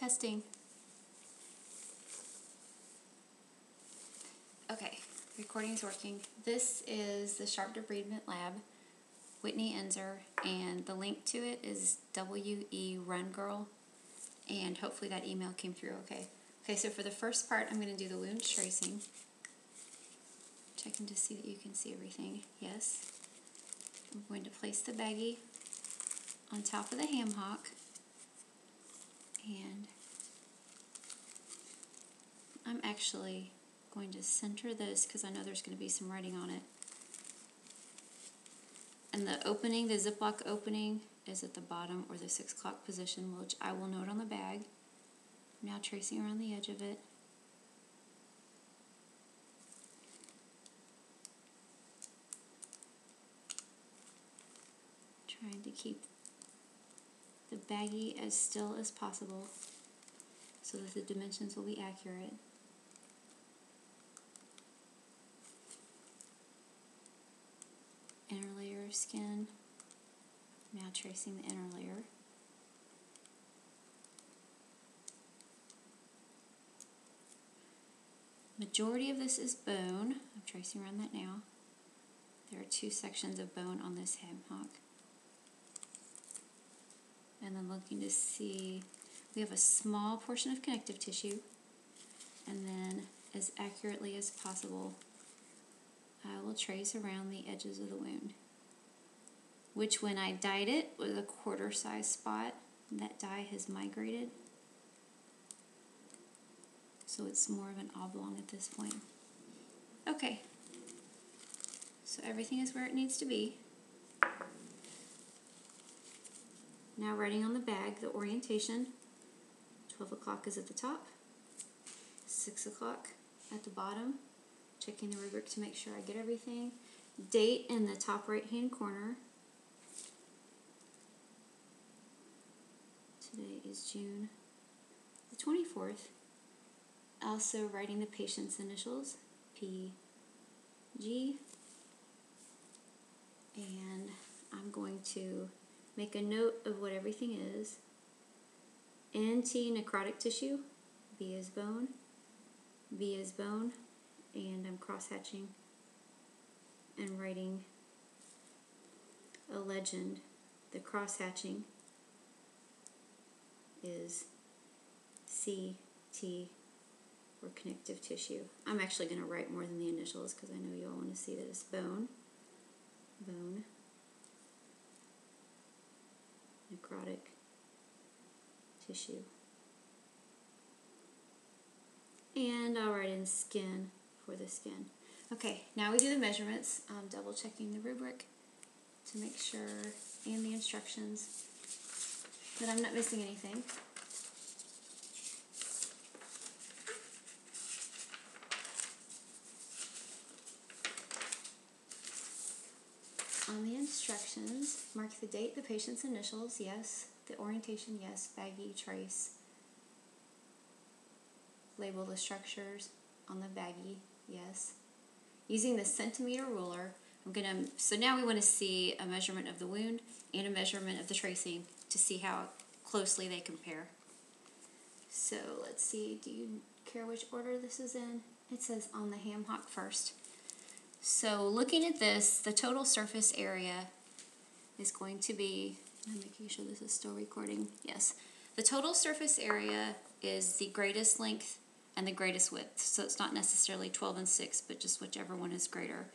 Testing. Okay, recording's working. This is the Sharp Debridement Lab, Whitney Ensor, and the link to it is WE-Run-Girl, and hopefully that email came through okay. Okay, so for the first part, I'm going to do the wound tracing. Checking to see that you can see everything. Yes. I'm going to place the baggie on top of the ham hock, and I'm actually going to center this because I know there's going to be some writing on it. And the opening, the Ziploc opening, is at the bottom or the 6 o'clock position, which I will note on the bag. I'm now tracing around the edge of it. Trying to keep the baggie as still as possible so that the dimensions will be accurate. Inner layer of skin. Now tracing the inner layer. Majority of this is bone. I'm tracing around that now. There are 2 sections of bone on this ham hock. And then looking to see, we have a small portion of connective tissue, and then as accurately as possible, I will trace around the edges of the wound, which when I dyed it was a quarter size spot. That dye has migrated, so it's more of an oblong at this point. Okay, so everything is where it needs to be. Now writing on the bag, the orientation, 12 o'clock is at the top, 6 o'clock at the bottom, checking the rubric to make sure I get everything. Date in the top right hand corner. Today is June the 24th. Also writing the patient's initials, PG, and I'm going to make a note of what everything is. NT, necrotic tissue, B is bone, B is bone, and I'm cross-hatching and writing a legend. The cross-hatching is CT, or connective tissue. I'm actually going to write more than the initials because I know you all want to see that it's bone, bone, necrotic tissue. And I'll write in skin for the skin. Okay, now we do the measurements. I'm double checking the rubric to make sure, and the instructions, that I'm not missing anything. On the instructions, mark the date, the patient's initials, yes. The orientation, yes. Baggie, trace. Label the structures on the baggie, yes. Using the centimeter ruler, so now we want to see a measurement of the wound and a measurement of the tracing to see how closely they compare. So let's see, do you care which order this is in? It says on the ham hock first. So looking at this, the total surface area is going to be, I'm making sure this is still recording, yes. The total surface area is the greatest length and the greatest width. So it's not necessarily 12 and 6, but just whichever one is greater.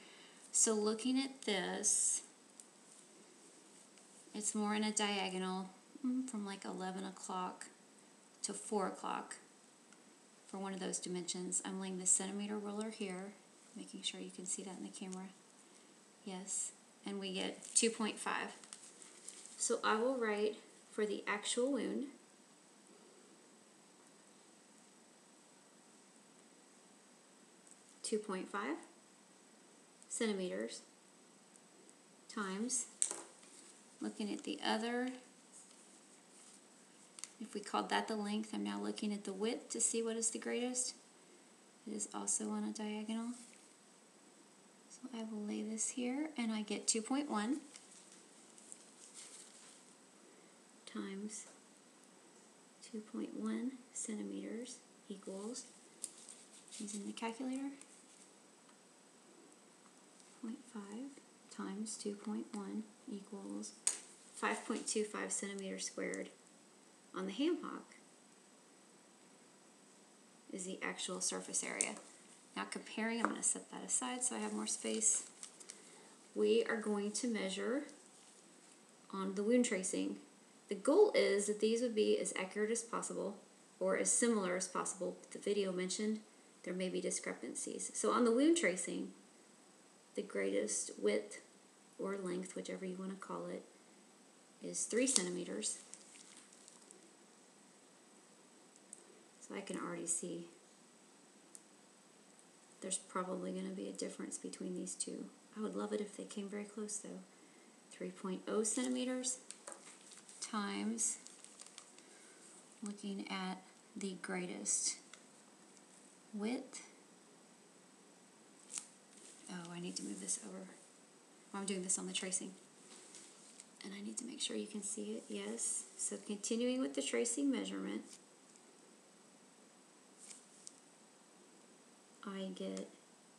So looking at this, it's more in a diagonal from like 11 o'clock to 4 o'clock for one of those dimensions. I'm laying the centimeter ruler here, making sure you can see that in the camera. Yes, and we get 2.5. So I will write for the actual wound, .5 centimeters times, looking at the other, if we called that the length, I'm now looking at the width to see what is the greatest. It is also on a diagonal. So I will lay this here, and I get 2.1 times 2.1 centimeters equals, using the calculator, 0.5 times 2.1 equals 5.25 centimeters squared on the ham hock is the actual surface area. Now comparing, I'm going to set that aside so I have more space. We are going to measure on the wound tracing. The goal is that these would be as accurate as possible or as similar as possible. The video mentioned there may be discrepancies. So on the wound tracing, the greatest width or length, whichever you want to call it, is 3 centimeters. So I can already see there's probably going to be a difference between these two. I would love it if they came very close though. 3.0 centimeters times, looking at the greatest width. Oh, I need to move this over. I'm doing this on the tracing. And I need to make sure you can see it. Yes. So continuing with the tracing measurement, I get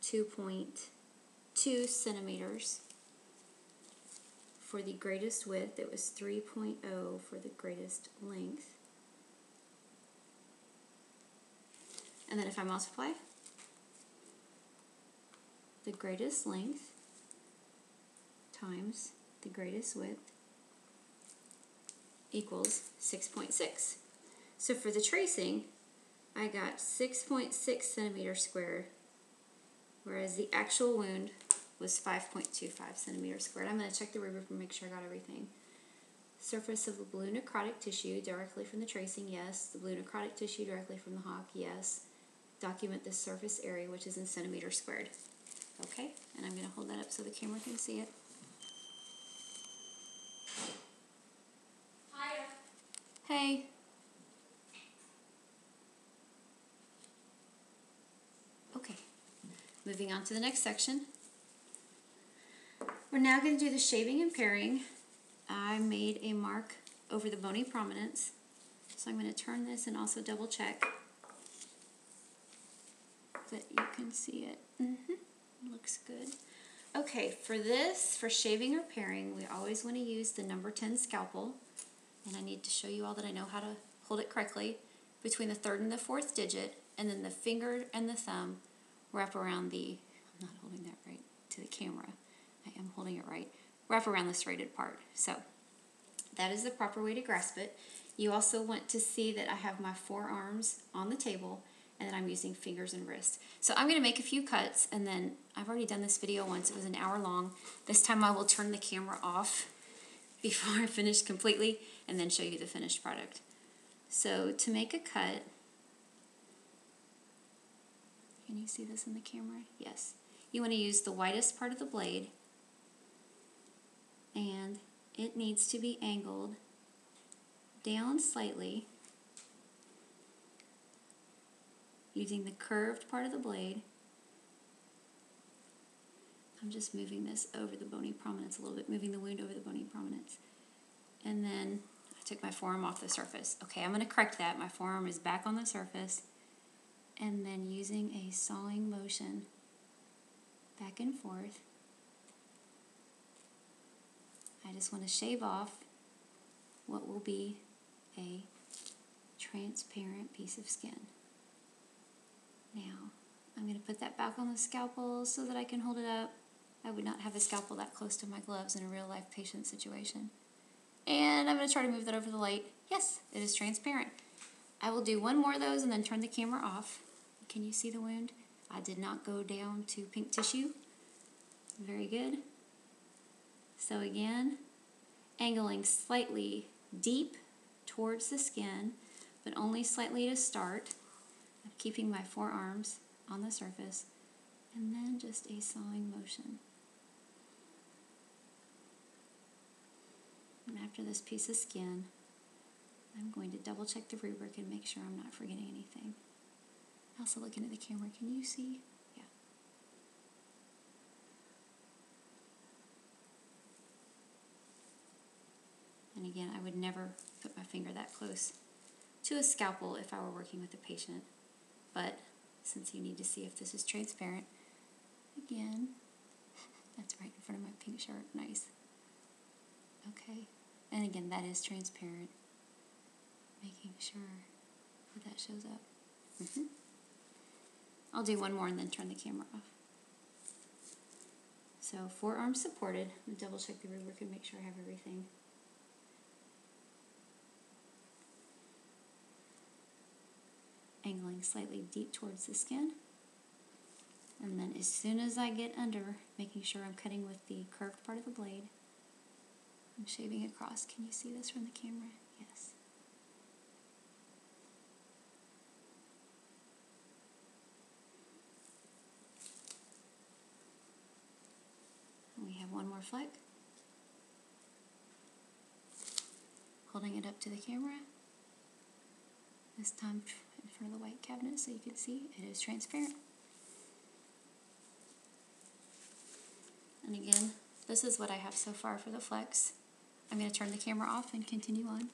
2.2 centimeters for the greatest width. It was 3.0 for the greatest length. And then if I multiply the greatest length times the greatest width equals 6.6. So for the tracing, I got 6.6 centimeters squared, whereas the actual wound was 5.25 centimeters squared. I'm going to check the rubric and make sure I got everything. Surface of the blue necrotic tissue directly from the tracing, yes. The blue necrotic tissue directly from the hock, yes. Document the surface area, which is in centimeters squared. Okay, and I'm going to hold that up so the camera can see it. Hiya. Hey. Okay, moving on to the next section. We're now going to do the shaving and paring. I made a mark over the bony prominence, so I'm going to turn this and also double check that you can see it. Looks good. Okay, for this, for shaving or paring, we always want to use the number 10 scalpel, and I need to show you all that I know how to hold it correctly, between the 3rd and the 4th digit, and then the finger and the thumb wrap around the, I'm not holding that right to the camera, I am holding it right, wrap around the serrated part. So that is the proper way to grasp it. You also want to see that I have my forearms on the table and that I'm using fingers and wrists. So I'm going to make a few cuts, and then I've already done this video once. It was an hour long. This time I will turn the camera off before I finish completely and then show you the finished product. So to make a cut, can you see this in the camera? Yes. You want to use the widest part of the blade, and it needs to be angled down slightly using the curved part of the blade. I'm just moving this over the bony prominence a little bit, moving the wound over the bony prominence. And then I took my forearm off the surface. Okay, I'm going to correct that. My forearm is back on the surface. And then using a sawing motion back and forth, I just want to shave off what will be a transparent piece of skin. Now, I'm going to put that back on the scalpel so that I can hold it up. I would not have a scalpel that close to my gloves in a real life patient situation. And I'm going to try to move that over the light. Yes, it is transparent. I will do one more of those and then turn the camera off. Can you see the wound? I did not go down to pink tissue. Very good. So again, angling slightly deep towards the skin, but only slightly to start. I'm keeping my forearms on the surface, and then just a sawing motion. And after this piece of skin, I'm going to double check the rubric and make sure I'm not forgetting anything. Also looking at the camera, can you see? Yeah. And again, I would never put my finger that close to a scalpel if I were working with a patient. But since you need to see if this is transparent, again, that's right in front of my pink shirt, nice. Okay, and again, that is transparent, making sure that shows up. I'll do one more and then turn the camera off. So forearms supported. I'm gonna double check the rubric and make sure I have everything. Angling slightly deep towards the skin. And then as soon as I get under, making sure I'm cutting with the curved part of the blade, I'm shaving across. Can you see this from the camera? Yes. And we have one more fleck. Holding it up to the camera. This time in front of the white cabinet so you can see it is transparent. And again, this is what I have so far for the flex. I'm going to turn the camera off and continue on.